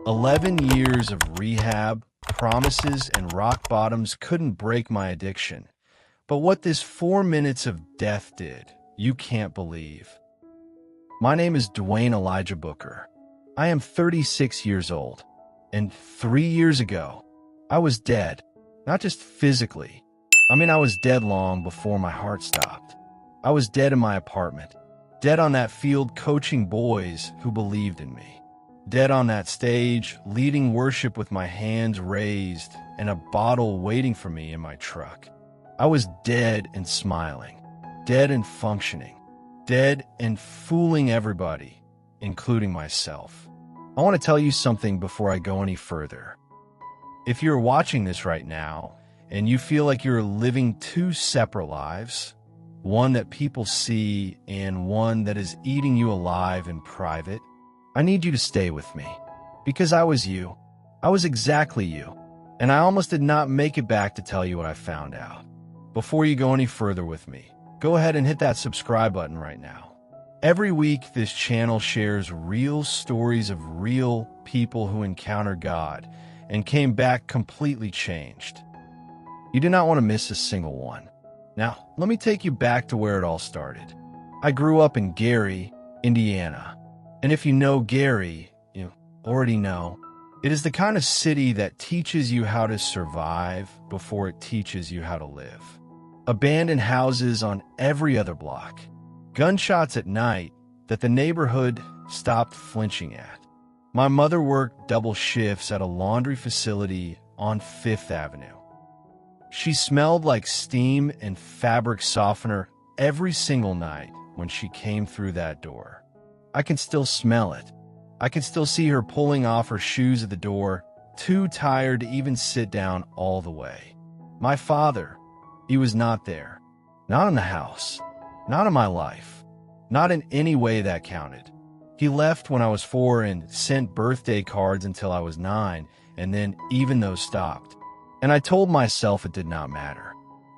11 years of rehab, promises, and rock bottoms couldn't break my addiction. But what this 4 minutes of death did, you can't believe. My name is Dwayne Elijah Booker. I am 36 years old. And 3 years ago, I was dead. Not just physically. I was dead long before my heart stopped. I was dead in my apartment. Dead on that field coaching boys who believed in me. Dead on that stage, leading worship with my hands raised and a bottle waiting for me in my truck. I was dead and smiling, dead and functioning, dead and fooling everybody, including myself. I want to tell you something before I go any further. If you're watching this right now and you feel like you're living two separate lives, one that people see and one that is eating you alive in private, I need you to stay with me, because I was you. I was exactly you, and I almost did not make it back to tell you what I found out. Before you go any further with me, go ahead and hit that subscribe button right now. Every week, this channel shares real stories of real people who encountered God and came back completely changed. You do not want to miss a single one. Now, let me take you back to where it all started. I grew up in Gary, Indiana. And if you know Gary, you already know, it is the kind of city that teaches you how to survive before it teaches you how to live. Abandoned houses on every other block. Gunshots at night that the neighborhood stopped flinching at. My mother worked double shifts at a laundry facility on 5th Avenue. She smelled like steam and fabric softener every single night when she came through that door. I can still smell it. I can still see her pulling off her shoes at the door, too tired to even sit down all the way. My father, he was not there. Not in the house. Not in my life. Not in any way that counted. He left when I was 4 and sent birthday cards until I was 9, and then even those stopped. And I told myself it did not matter.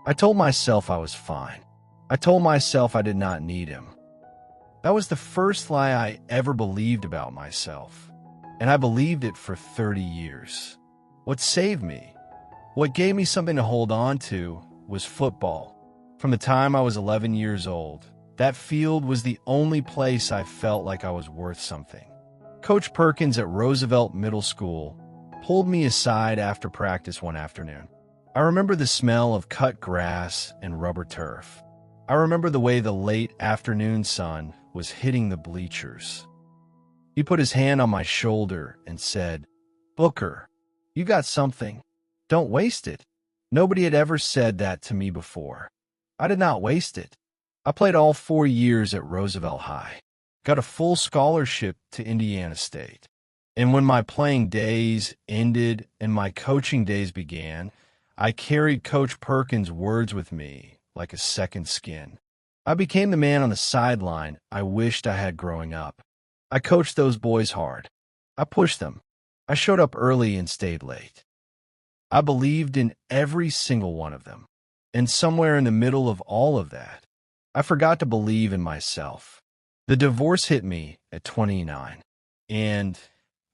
I told myself I was fine. I told myself I did not need him. That was the first lie I ever believed about myself, and I believed it for 30 years. What saved me, what gave me something to hold on to, was football. From the time I was 11 years old, that field was the only place I felt like I was worth something. Coach Perkins at Roosevelt Middle School pulled me aside after practice one afternoon. I remember the smell of cut grass and rubber turf. I remember the way the late afternoon sun was hitting the bleachers. He put his hand on my shoulder and said, "Booker, you got something. Don't waste it." Nobody had ever said that to me before. I did not waste it. I played all 4 years at Roosevelt High, got a full scholarship to Indiana State. And when my playing days ended and my coaching days began, I carried Coach Perkins' words with me like a second skin. I became the man on the sideline I wished I had growing up. I coached those boys hard. I pushed them. I showed up early and stayed late. I believed in every single one of them. And somewhere in the middle of all of that, I forgot to believe in myself. The divorce hit me at 29. And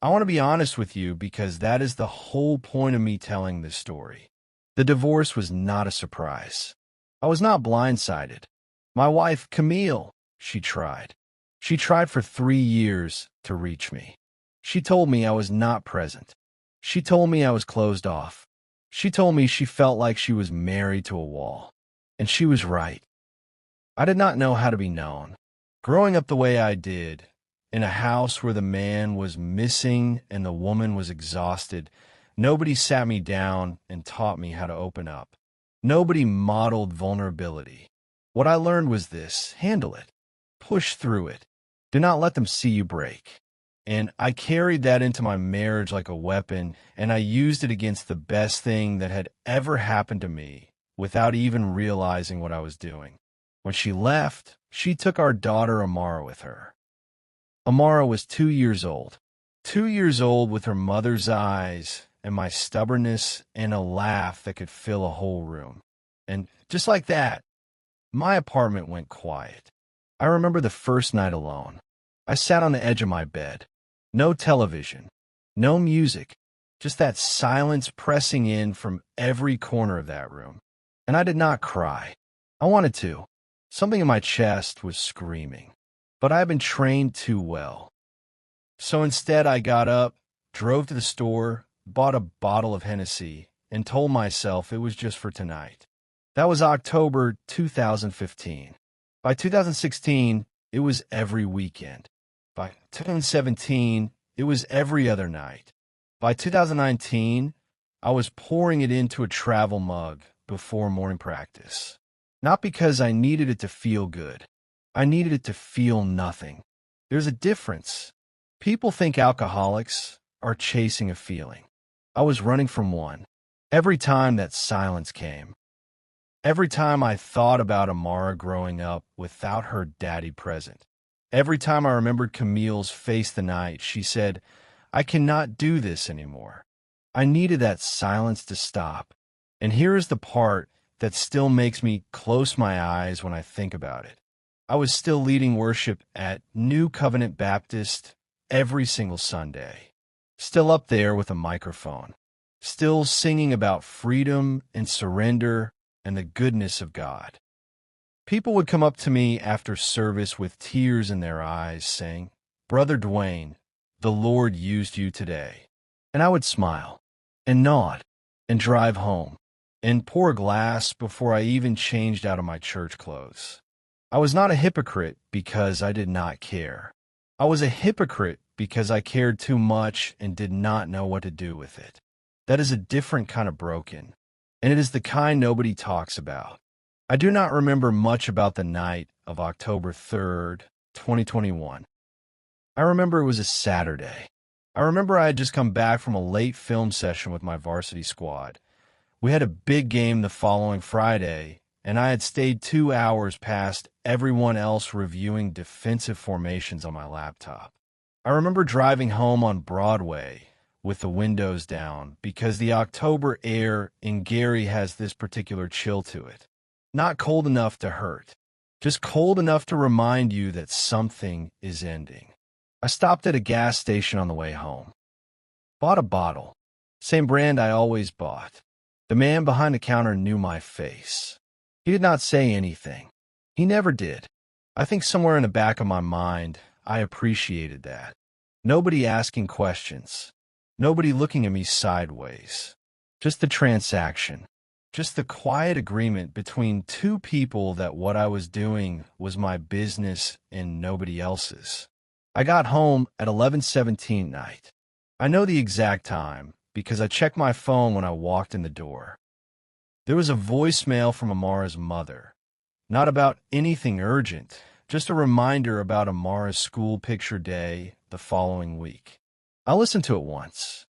I want to be honest with you because that is the whole point of me telling this story. The divorce was not a surprise. I was not blindsided. My wife, Camille, she tried. She tried for 3 years to reach me. She told me I was not present. She told me I was closed off. She told me she felt like she was married to a wall. And she was right. I did not know how to be known. Growing up the way I did, in a house where the man was missing and the woman was exhausted, nobody sat me down and taught me how to open up. Nobody modeled vulnerability. What I learned was this: handle it. Push through it. Do not let them see you break. And I carried that into my marriage like a weapon, and I used it against the best thing that had ever happened to me without even realizing what I was doing. When she left, she took our daughter Amara with her. Amara was 2 years old. 2 years old with her mother's eyes and my stubbornness and a laugh that could fill a whole room. And just like that, my apartment went quiet. I remember the first night alone. I sat on the edge of my bed. No television, No music, just that silence pressing in from every corner of that room. And I did not cry. I wanted to. Something in my chest was screaming. But I had been trained too well. So instead, I got up, drove to the store, bought a bottle of Hennessy, and told myself it was just for tonight. That was October 2015. By 2016, it was every weekend. By 2017, it was every other night. By 2019, I was pouring it into a travel mug before morning practice. Not because I needed it to feel good. I needed it to feel nothing. There's a difference. People think alcoholics are chasing a feeling. I was running from one. Every time that silence came. Every time I thought about Amara growing up without her daddy present. Every time I remembered Camille's face the night she said, "I cannot do this anymore." I needed that silence to stop. And here is the part that still makes me close my eyes when I think about it. I was still leading worship at New Covenant Baptist every single Sunday. Still up there with a microphone. Still singing about freedom and surrender and the goodness of God. People would come up to me after service with tears in their eyes saying, "Brother Dwayne, the Lord used you today." And I would smile and nod and drive home and pour a glass before I even changed out of my church clothes. I was not a hypocrite because I did not care. I was a hypocrite because I cared too much and did not know what to do with it. That is a different kind of broken, and it is the kind nobody talks about. I do not remember much about the night of October 3rd, 2021. I remember it was a Saturday. I remember I had just come back from a late film session with my varsity squad. We had a big game the following Friday, and I had stayed 2 hours past everyone else reviewing defensive formations on my laptop. I remember driving home on Broadway with the windows down because the October air in Gary has this particular chill to it. Not cold enough to hurt, just cold enough to remind you that something is ending. I stopped at a gas station on the way home. Bought a bottle, same brand I always bought. The man behind the counter knew my face. He did not say anything. He never did. I think somewhere in the back of my mind, I appreciated that. Nobody asking questions. Nobody looking at me sideways. Just the transaction. Just the quiet agreement between two people that what I was doing was my business and nobody else's. I got home at 11:17 night. I know the exact time because I checked my phone when I walked in the door. There was a voicemail from Amara's mother. Not about anything urgent, just a reminder about Amara's school picture day the following week. I listened to it once.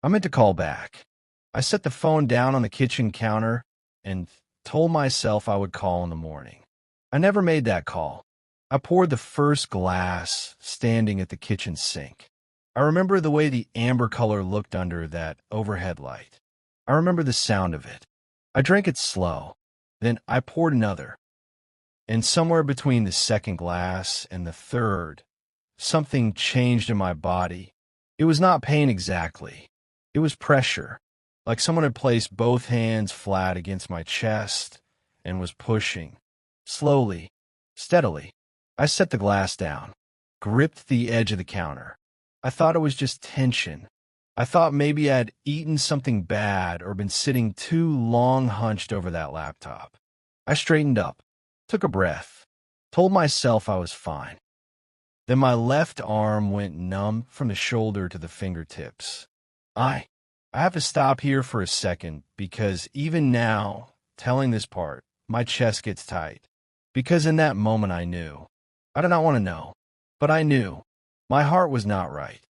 I meant to call back. I set the phone down on the kitchen counter and told myself I would call in the morning. I never made that call. I poured the first glass standing at the kitchen sink. I remember the way the amber color looked under that overhead light. I remember the sound of it. I drank it slow. Then I poured another. And somewhere between the second glass and the third, something changed in my body. It was not pain exactly. It was pressure, like someone had placed both hands flat against my chest and was pushing. Slowly, steadily. I set the glass down, gripped the edge of the counter. I thought it was just tension. I thought maybe I'd eaten something bad or been sitting too long hunched over that laptop. I straightened up, took a breath, told myself I was fine. Then my left arm went numb from the shoulder to the fingertips. I have to stop here for a second because even now, telling this part, my chest gets tight. Because in that moment I knew. I did not want to know, but I knew. My heart was not right.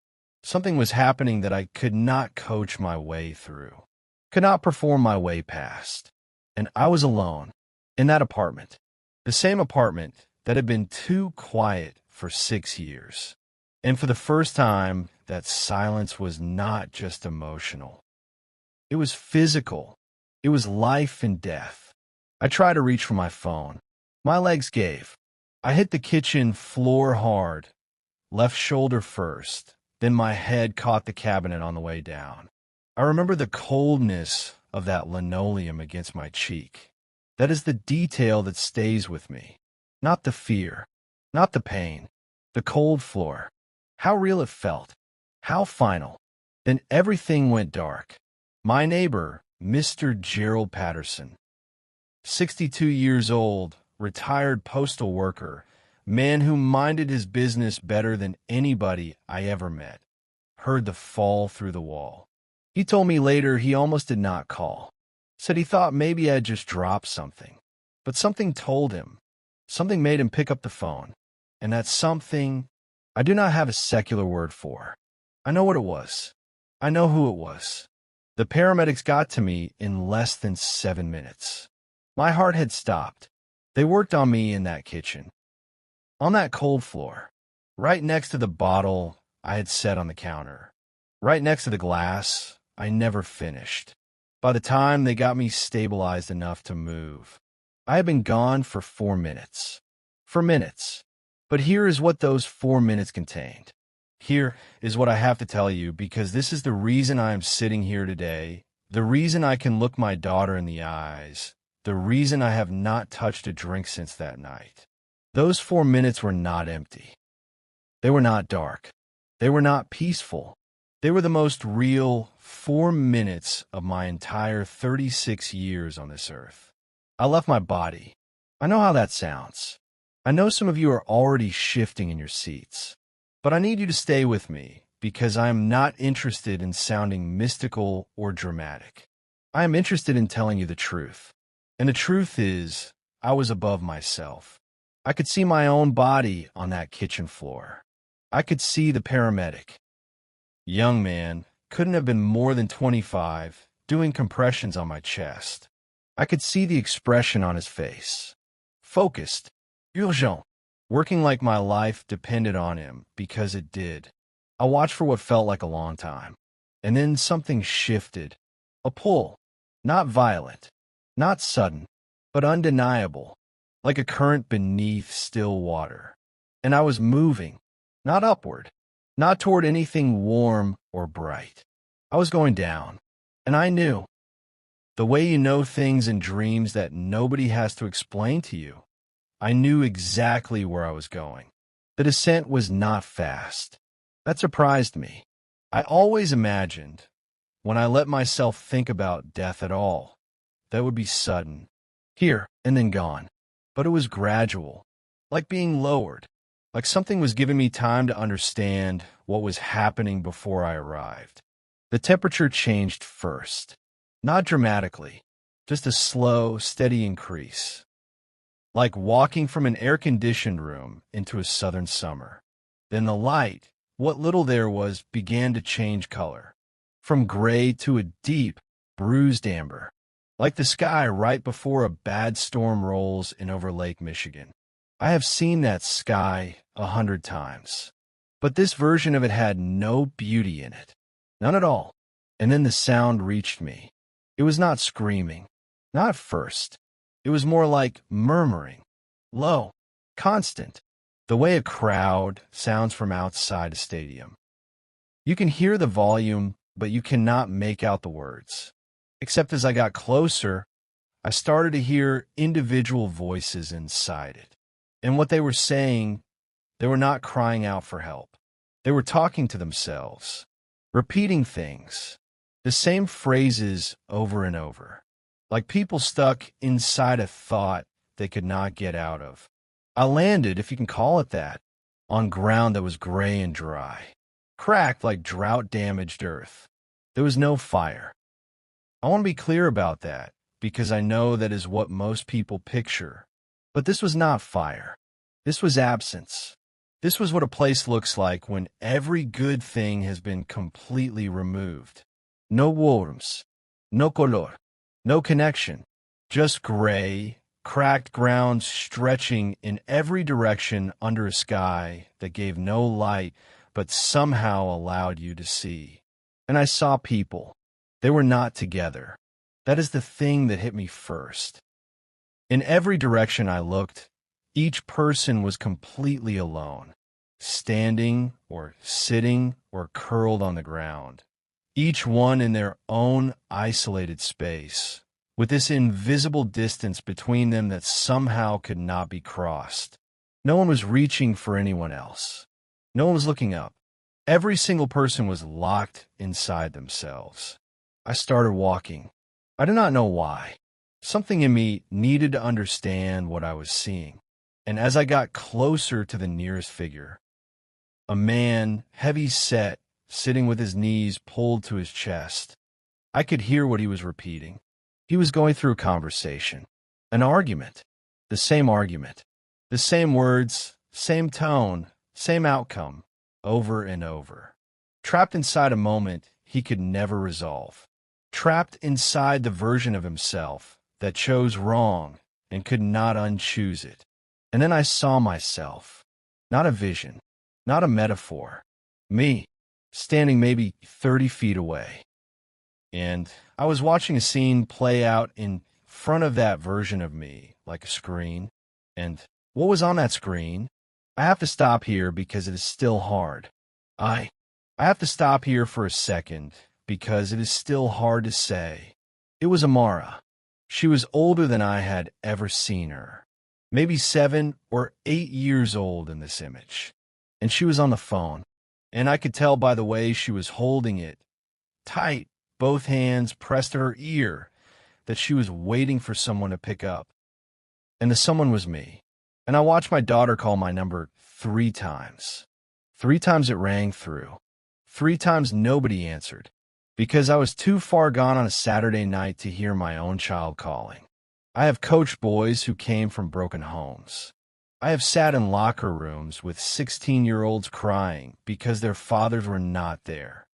Something was happening that I could not coach my way through, could not perform my way past. And I was alone, in that apartment, the same apartment that had been too quiet for 6 years. And for the first time, that silence was not just emotional. It was physical. It was life and death. I tried to reach for my phone. My legs gave. I hit the kitchen floor hard, left shoulder first, Then my head caught the cabinet on the way down. I remember the coldness of that linoleum against my cheek. That is the detail that stays with me. Not the fear, not the pain, the cold floor. How real it felt. How final. Then everything went dark. My neighbor, Mr. Gerald Patterson, 62 years old, retired postal worker, man who minded his business better than anybody I ever met, heard the fall through the wall. He told me later he almost did not call. Said he thought maybe I had just dropped something. But something told him. Something made him pick up the phone. And that something I do not have a secular word for. I know what it was. I know who it was. The paramedics got to me in less than 7 minutes. My heart had stopped. They worked on me in that kitchen. On that cold floor. Right next to the bottle I had set on the counter. Right next to the glass I never finished. By the time they got me stabilized enough to move, I had been gone for 4 minutes. For minutes. But here is what those 4 minutes contained. Here is what I have to tell you, because this is the reason I am sitting here today, the reason I can look my daughter in the eyes, the reason I have not touched a drink since that night. Those 4 minutes were not empty. They were not dark. They were not peaceful. They were the most real 4 minutes of my entire 36 years on this earth. I left my body. I know how that sounds. I know some of you are already shifting in your seats. But I need you to stay with me, because I am not interested in sounding mystical or dramatic. I am interested in telling you the truth. And the truth is, I was above myself. I could see my own body on that kitchen floor. I could see the paramedic. Young man, couldn't have been more than 25, doing compressions on my chest. I could see the expression on his face. Focused. Urgent. Working like my life depended on him, because it did. I watched for what felt like a long time. And then something shifted. A pull. Not violent. Not sudden. But undeniable. Like a current beneath still water. And I was moving. Not upward. Not toward anything warm or bright. I was going down. And I knew. The way you know things in dreams that nobody has to explain to you. I knew exactly where I was going. The descent was not fast. That surprised me. I always imagined, when I let myself think about death at all, that would be sudden, here and then gone. But it was gradual, like being lowered, like something was giving me time to understand what was happening before I arrived. The temperature changed first, not dramatically, just a slow, steady increase. Like walking from an air-conditioned room into a southern summer. Then the light, what little there was, began to change color. From gray to a deep, bruised amber. Like the sky right before a bad storm rolls in over Lake Michigan. I have seen that sky 100 times. But this version of it had no beauty in it. None at all. And then the sound reached me. It was not screaming. Not at first. It was more like murmuring, low, constant, the way a crowd sounds from outside a stadium. You can hear the volume, but you cannot make out the words. Except as I got closer, I started to hear individual voices inside it. And what they were saying, they were not crying out for help. They were talking to themselves, repeating things, the same phrases over and over. Like people stuck inside a thought they could not get out of. I landed, if you can call it that, on ground that was gray and dry, cracked like drought-damaged earth. There was no fire. I want to be clear about that, because I know that is what most people picture. But this was not fire. This was absence. This was what a place looks like when every good thing has been completely removed. No warmth, no color. No connection, just gray, cracked ground stretching in every direction under a sky that gave no light but somehow allowed you to see. And I saw people. They were not together. That is the thing that hit me first. In every direction I looked, each person was completely alone. standing or sitting or curled on the ground, each one in their own isolated space, with this invisible distance between them that somehow could not be crossed. No one was reaching for anyone else. No one was looking up. Every single person was locked inside themselves. I started walking. I did not know why. Something in me needed to understand what I was seeing. And as I got closer to the nearest figure, a man, heavy set, sitting with his knees pulled to his chest, I could hear what he was repeating. He was going through a conversation, an argument, the same words, same tone, same outcome, over and over. Trapped inside a moment he could never resolve. Trapped inside the version of himself that chose wrong and could not unchoose it. And then I saw myself, not a vision, not a metaphor, me, standing maybe 30 feet away. And I was watching a scene play out in front of that version of me, like a screen. And what was on that screen? I have to stop here because it is still hard. I have to stop here for a second because it is still hard to say. It was Amara. She was older than I had ever seen her. Maybe 7 or 8 years old in this image. And she was on the phone. And I could tell by the way she was holding it tight, both hands pressed to her ear, that she was waiting for someone to pick up. And the someone was me. And I watched my daughter call my number 3 times. 3 times it rang through. 3 times nobody answered, because I was too far gone on a Saturday night to hear my own child calling. I have coached boys who came from broken homes. I have sat in locker rooms with 16-year-olds crying because their fathers were not there.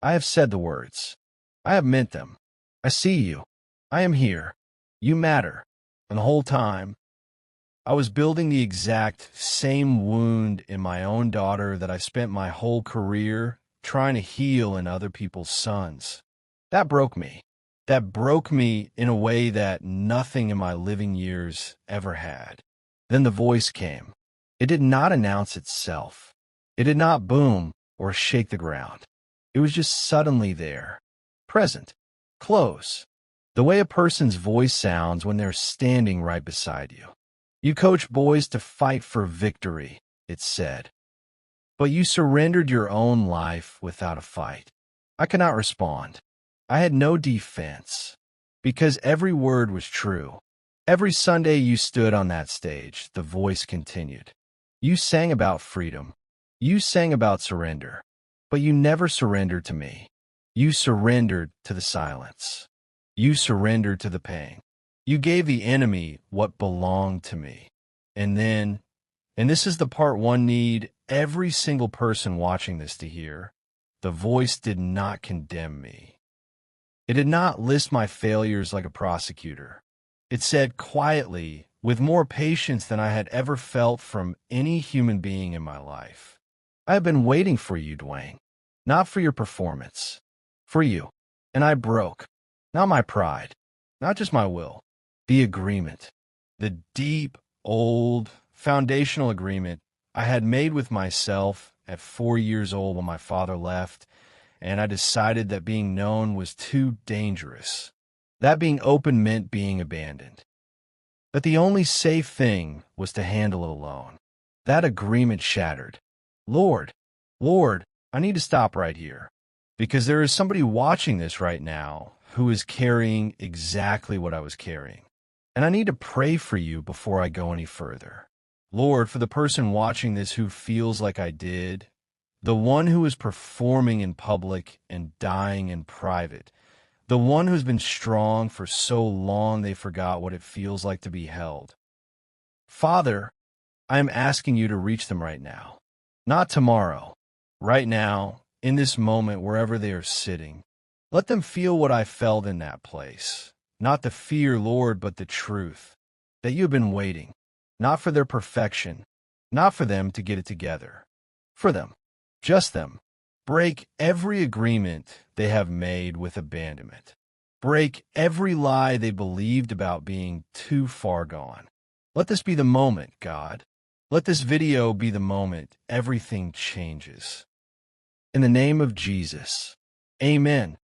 I have said the words. I have meant them. I see you. I am here. You matter. And the whole time, I was building the exact same wound in my own daughter that I spent my whole career trying to heal in other people's sons. That broke me. That broke me in a way that nothing in my living years ever had. Then the voice came. It did not announce itself. It did not boom or shake the ground. It was just suddenly there, present, close, the way a person's voice sounds when they're standing right beside you. You coach boys to fight for victory, it said. But you surrendered your own life without a fight. I could not respond. I had no defense, because every word was true. Every Sunday you stood on that stage, the voice continued. You sang about freedom. You sang about surrender. But you never surrendered to me. You surrendered to the silence. You surrendered to the pain. You gave the enemy what belonged to me. And then, and this is the part one need every single person watching this to hear, the voice did not condemn me. It did not list my failures like a prosecutor. It said quietly, with more patience than I had ever felt from any human being in my life, I have been waiting for you, Dwayne, not for your performance, for you. And I broke, not my pride, not just my will, the agreement, the deep, old, foundational agreement I had made with myself at 4 years old when my father left, and I decided that being known was too dangerous. That being open meant being abandoned. That the only safe thing was to handle it alone. That agreement shattered. Lord, I need to stop right here, because there is somebody watching this right now who is carrying exactly what I was carrying. And I need to pray for you before I go any further. Lord, for the person watching this who feels like I did, the one who is performing in public and dying in private, the one who's been strong for so long they forgot what it feels like to be held. Father, I am asking you to reach them right now, not tomorrow, right now, in this moment, wherever they are sitting. Let them feel what I felt in that place. Not the fear, Lord, but the truth, that you have been waiting, not for their perfection, not for them to get it together, for them, just them. Break every agreement they have made with abandonment. Break every lie they believed about being too far gone. Let this be the moment, God, Let this video be the moment everything changes. In the name of Jesus. Amen.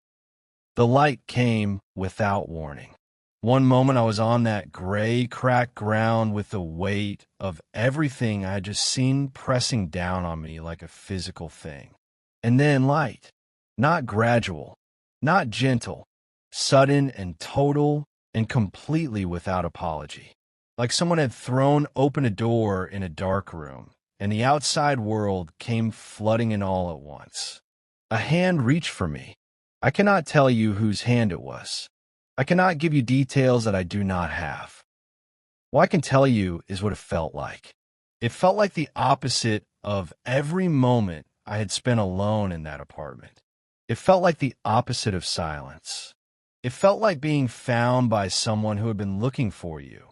The light came without warning. One moment I was on that gray, cracked ground with the weight of everything I had just seen pressing down on me like a physical thing. And then light. Not gradual, not gentle, sudden and total and completely without apology. Like someone had thrown open a door in a dark room, and the outside world came flooding in all at once. A hand reached for me. I cannot tell you whose hand it was. I cannot give you details that I do not have. What I can tell you is what it felt like. It felt like the opposite of every moment I had spent alone in that apartment. It felt like the opposite of silence. It felt like being found by someone who had been looking for you,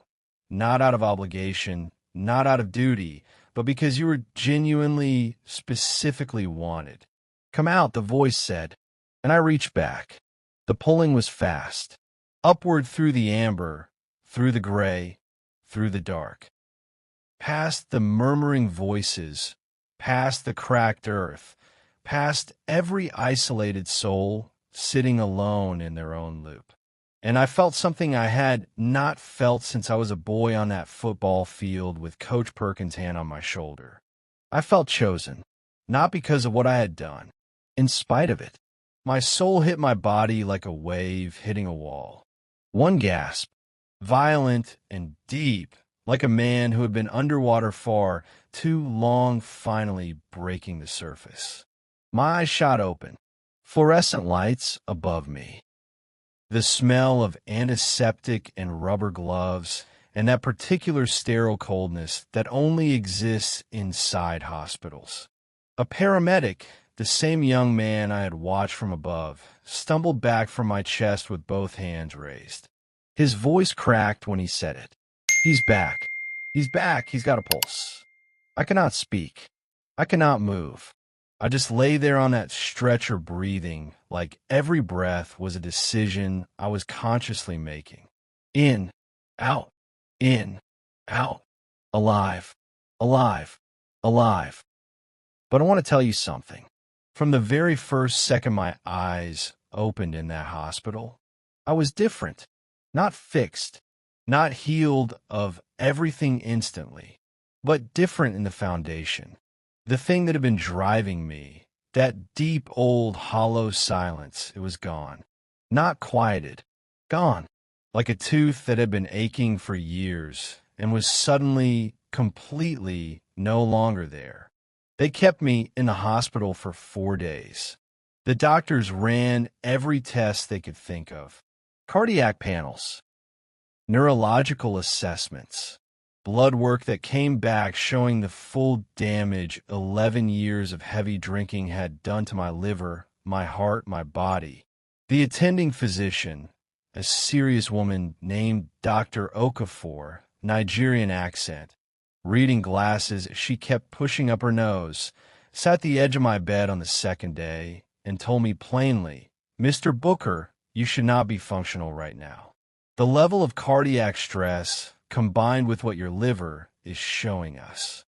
not out of obligation, not out of duty, but because you were genuinely, specifically wanted. Come out, the voice said, and I reached back. The pulling was fast. Upward through the amber, through the gray, through the dark. Past the murmuring voices, past the cracked earth, past every isolated soul sitting alone in their own loop. And I felt something I had not felt since I was a boy on that football field with Coach Perkins' hand on my shoulder. I felt chosen, not because of what I had done, in spite of it. My soul hit my body like a wave hitting a wall. One gasp, violent and deep, like a man who had been underwater far too long, finally breaking the surface. My eyes shot open, fluorescent lights above me. The smell of antiseptic and rubber gloves, and that particular sterile coldness that only exists inside hospitals. A paramedic, the same young man I had watched from above, stumbled back from my chest with both hands raised. His voice cracked when he said it. He's back. He's back. He's got a pulse. I cannot speak. I cannot move. I just lay there on that stretcher breathing like every breath was a decision I was consciously making. In, out, alive, alive, alive. But I want to tell you something. From the very first second my eyes opened in that hospital, I was different, not fixed, not healed of everything instantly, but different in the foundation. The thing that had been driving me, that deep, old, hollow silence, it was gone. Not quieted. Gone. Like a tooth that had been aching for years and was suddenly, completely no longer there. They kept me in the hospital for 4 days. The doctors ran every test they could think of. Cardiac panels, neurological assessments, blood work that came back showing the full damage 11 years of heavy drinking had done to my liver, my heart, my body. The attending physician, a serious woman named Dr. Okafor, Nigerian accent, reading glasses she kept pushing up her nose, sat at the edge of my bed on the second day and told me plainly, "Mr. Booker, you should not be functional right now. The level of cardiac stress combined with what your liver is showing us.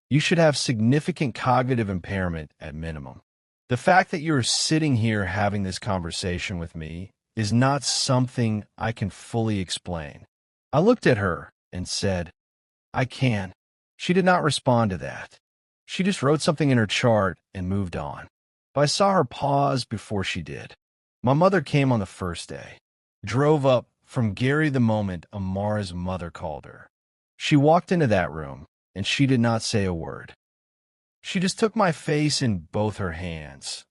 You should have significant cognitive impairment at minimum. The fact that you're sitting here having this conversation with me is not something I can fully explain." I looked at her and said, "I can." She did not respond to that. She just wrote something in her chart and moved on. But I saw her pause before she did. My mother came on the first day, drove up from Gary the moment Amara's mother called her. She walked into that room, and she did not say a word. She just took my face in both her hands,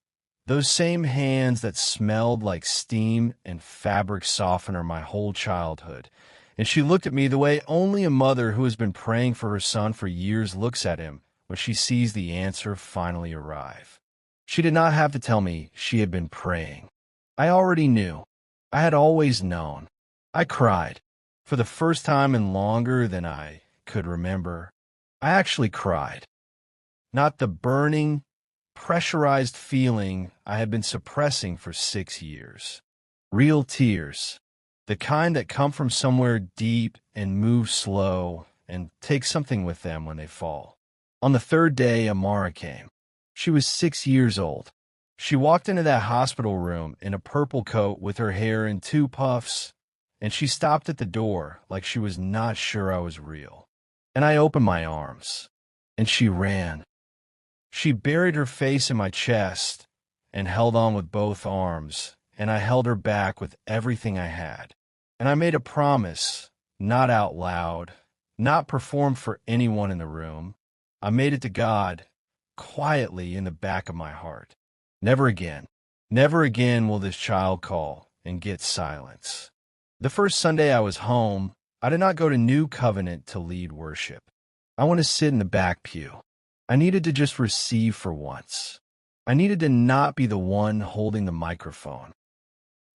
those same hands that smelled like steam and fabric softener my whole childhood, and she looked at me the way only a mother who has been praying for her son for years looks at him when she sees the answer finally arrive. She did not have to tell me she had been praying. I already knew. I had always known. I cried. For the first time in longer than I could remember, I actually cried. Not the burning, pressurized feeling I had been suppressing for 6 years. Real tears. The kind that come from somewhere deep and move slow and take something with them when they fall. On the third day, Amara came. She was 6 years old. She walked into that hospital room in a purple coat with her hair in 2 puffs, and she stopped at the door like she was not sure I was real. And I opened my arms, and she ran. She buried her face in my chest and held on with both arms, and I held her back with everything I had. And I made a promise, not out loud, not performed for anyone in the room. I made it to God, quietly in the back of my heart. Never again will this child call and get silence. The first Sunday I was home, I did not go to New Covenant to lead worship. I went to sit in the back pew. I needed to just receive for once. I needed to not be the one holding the microphone.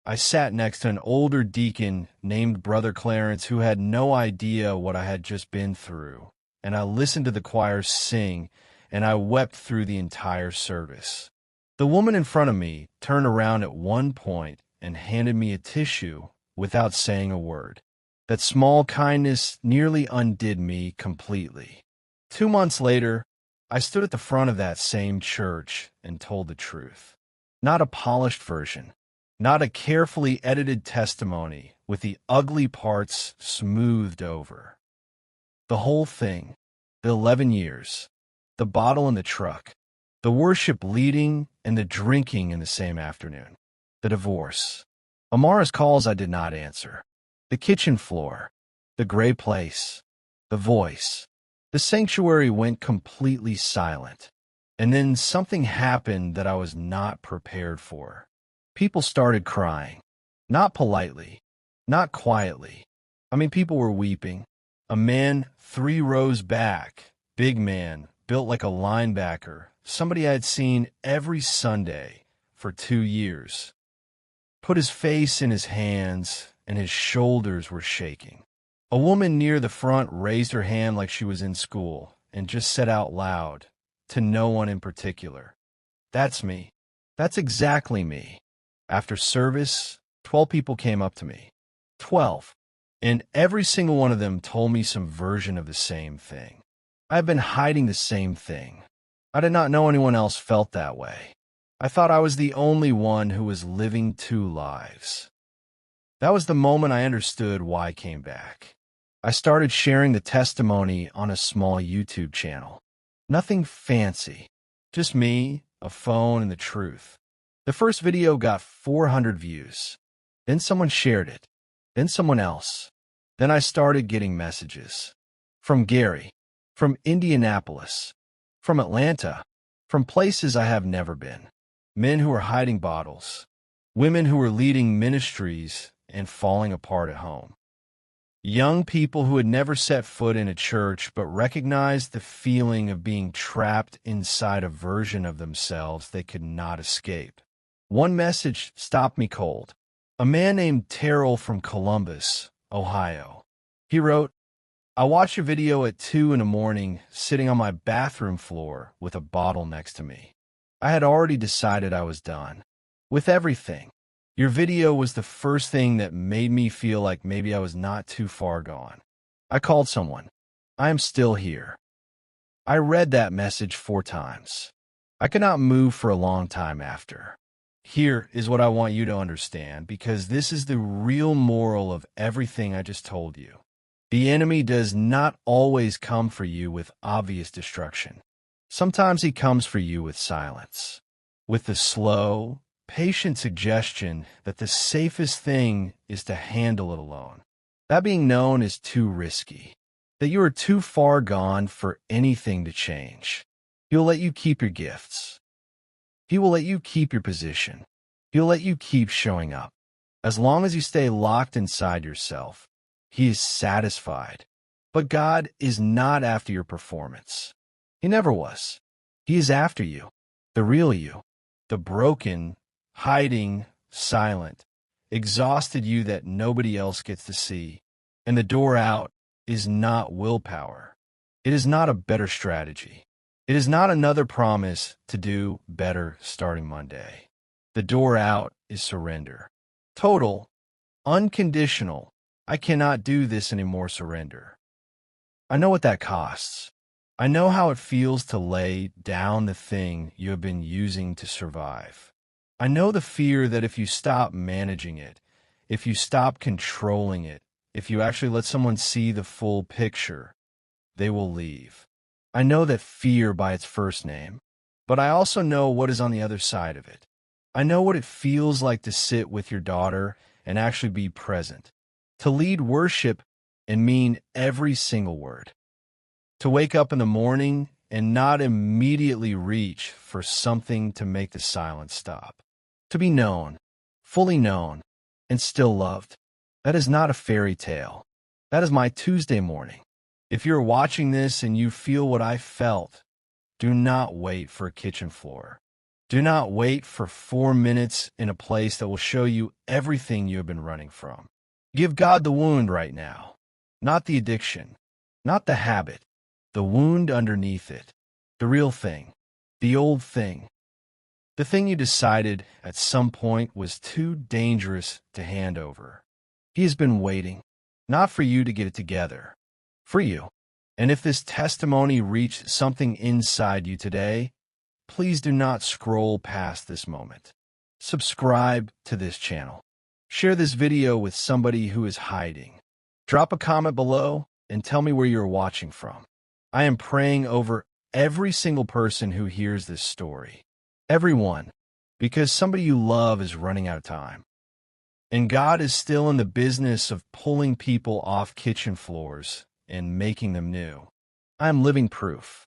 I sat next to an older deacon named Brother Clarence who had no idea what I had just been through, and I listened to the choir sing, and I wept through the entire service. The woman in front of me turned around at one point and handed me a tissue without saying a word. That small kindness nearly undid me completely. 2 months later, I stood at the front of that same church and told the truth. Not a polished version, not a carefully edited testimony with the ugly parts smoothed over. The whole thing, the 11 years, the bottle in the truck, the worship leading and the drinking in the same afternoon, the divorce, Amara's calls I did not answer, the kitchen floor, the gray place, the voice. The sanctuary went completely silent, and then something happened that I was not prepared for. People started crying, not politely, not quietly. People were weeping. A man 3 rows back, big man, built like a linebacker, somebody I had seen every Sunday for 2 years, put his face in his hands and his shoulders were shaking. A woman near the front raised her hand like she was in school and just said out loud, to no one in particular, "That's me. That's exactly me." After service, 12 people came up to me. 12. And every single one of them told me some version of the same thing. I had been hiding the same thing. I did not know anyone else felt that way. I thought I was the only one who was living 2 lives. That was the moment I understood why I came back. I started sharing the testimony on a small YouTube channel. Nothing fancy, just me, a phone, and the truth. The first video got 400 views. Then someone shared it. Then someone else. Then I started getting messages. From Gary. From Indianapolis. From Atlanta. From places I have never been. Men who are hiding bottles. Women who are leading ministries and falling apart at home. Young people who had never set foot in a church but recognized the feeling of being trapped inside a version of themselves they could not escape. One message stopped me cold. A man named Terrell from Columbus, Ohio. He wrote, "I watched a video at 2 in the morning sitting on my bathroom floor with a bottle next to me. I had already decided I was done. With everything. Your video was the first thing that made me feel like maybe I was not too far gone. I called someone. I am still here." I read that message 4 times. I could not move for a long time after. Here is what I want you to understand, because this is the real moral of everything I just told you. The enemy does not always come for you with obvious destruction. Sometimes he comes for you with silence, with the slow, patient suggestion that the safest thing is to handle it alone. That being known is too risky, that you are too far gone for anything to change. He'll let you keep your gifts. He will let you keep your position. He'll let you keep showing up. As long as you stay locked inside yourself, he is satisfied. But God is not after your performance. He never was. He is after you, the real you, the broken, hiding, silent, exhausted you that nobody else gets to see. And the door out is not willpower. It is not a better strategy. It is not another promise to do better starting Monday. The door out is surrender. Total, unconditional, I cannot do this anymore surrender. I know what that costs. I know how it feels to lay down the thing you have been using to survive. I know the fear that if you stop managing it, if you stop controlling it, if you actually let someone see the full picture, they will leave. I know that fear by its first name, but I also know what is on the other side of it. I know what it feels like to sit with your daughter and actually be present, to lead worship and mean every single word, to wake up in the morning and not immediately reach for something to make the silence stop, to be known, fully known, and still loved. That is not a fairy tale. That is my Tuesday morning. If you're watching this and you feel what I felt, do not wait for a kitchen floor. Do not wait for 4 minutes in a place that will show you everything you have been running from. Give God the wound right now, not the addiction, not the habit, the wound underneath it, the real thing, the old thing, the thing you decided at some point was too dangerous to hand over. He has been waiting, not for you to get it together, for you. And if this testimony reached something inside you today, please do not scroll past this moment. Subscribe to this channel. Share this video with somebody who is hiding. Drop a comment below and tell me where you're watching from. I am praying over every single person who hears this story. Everyone, because somebody you love is running out of time. And God is still in the business of pulling people off kitchen floors and making them new. I am living proof.